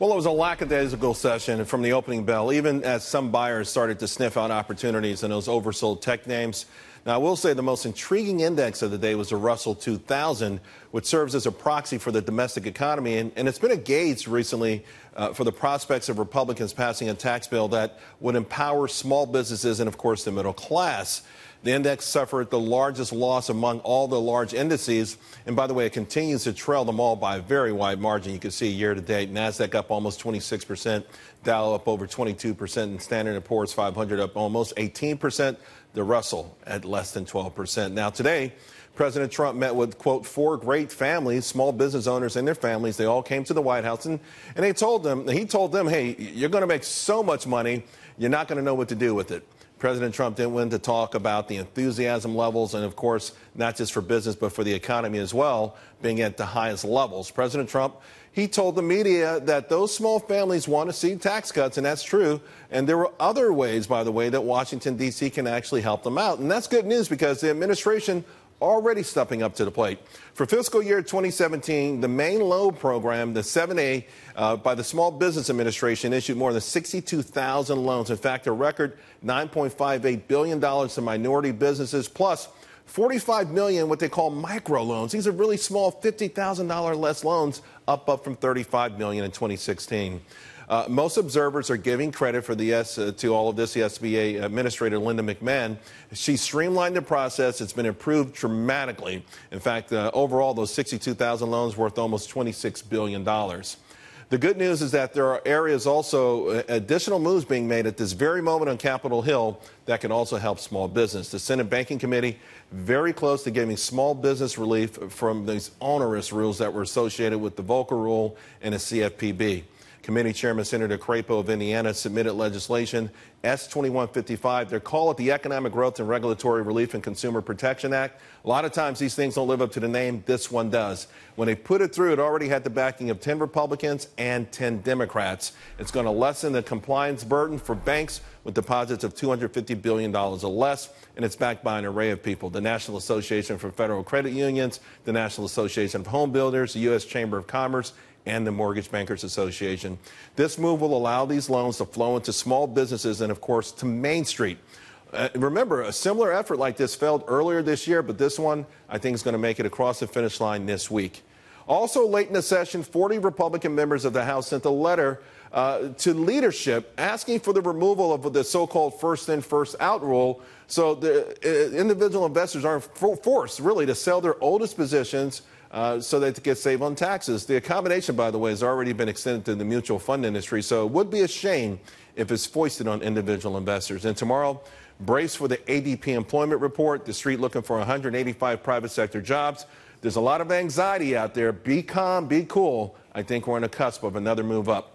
Well, it was a lackadaisical session from the opening bell, even as some buyers started to sniff out opportunities in those oversold tech names. Now, I will say the most intriguing index of the day was the Russell 2000, which serves as a proxy for the domestic economy. And it's been a gauge recently for the prospects of Republicans passing a tax bill that would empower small businesses and, of course, the middle class. The index suffered the largest loss among all the large indices. And by the way, it continues to trail them all by a very wide margin. You can see year to date, NASDAQ up almost 26%, Dow up over 22%, and Standard & Poor's 500 up almost 18%, the Russell at less than 12%. Now today, President Trump met with, quote, 4 great families, small business owners and their families. They all came to the White House and he told them, hey, you're going to make so much money, you're not going to know what to do with it. President Trump didn't win to talk about the enthusiasm levels and, of course, not just for business, but for the economy as well, being at the highest levels. President Trump, he told the media that those small families want to see tax cuts, and that's true. And there were other ways, by the way, that Washington, D.C. can actually help them out. And that's good news because the administration already stepping up to the plate. For fiscal year 2017, the main loan program, the 7A, by the Small Business Administration, issued more than 62,000 loans. In fact, a record $9.58 billion to minority businesses, plus $45 million what they call microloans. These are really small $50,000 less loans, up from $35 million in 2016. Most observers are giving credit for to all of this. The SBA Administrator Linda McMahon, she streamlined the process. It's been improved dramatically. In fact, overall, those 62,000 loans worth almost $26 billion. The good news is that there are areas also, additional moves being made at this very moment on Capitol Hill that can also help small business. The Senate Banking Committee very close to giving small business relief from these onerous rules that were associated with the Volcker Rule and the CFPB. Committee Chairman Senator Crapo of Indiana submitted legislation S-2155. They call it the Economic Growth and Regulatory Relief and Consumer Protection Act. A lot of times these things don't live up to the name. This one does. When they put it through, it already had the backing of 10 Republicans and 10 Democrats. It's going to lessen the compliance burden for banks with deposits of $250 billion or less, and it's backed by an array of people: the National Association for Federal Credit Unions, the National Association of Home Builders, the U.S. Chamber of Commerce, and the Mortgage Bankers Association. This move will allow these loans to flow into small businesses and, of course, to Main Street. Remember, a similar effort like this failed earlier this year, but this one, I think, is going to make it across the finish line this week. Also, late in the session, 40 Republican members of the House sent a letter to leadership asking for the removal of the so-called first-in, first-out rule, so the individual investors aren't forced, really, to sell their oldest positions so they get saved on taxes. The accommodation, by the way, has already been extended to the mutual fund industry, so it would be a shame if it's foisted on individual investors. And tomorrow, brace for the ADP employment report. The street looking for 185 private sector jobs. There's a lot of anxiety out there. Be calm, be cool. I think we're on the cusp of another move up.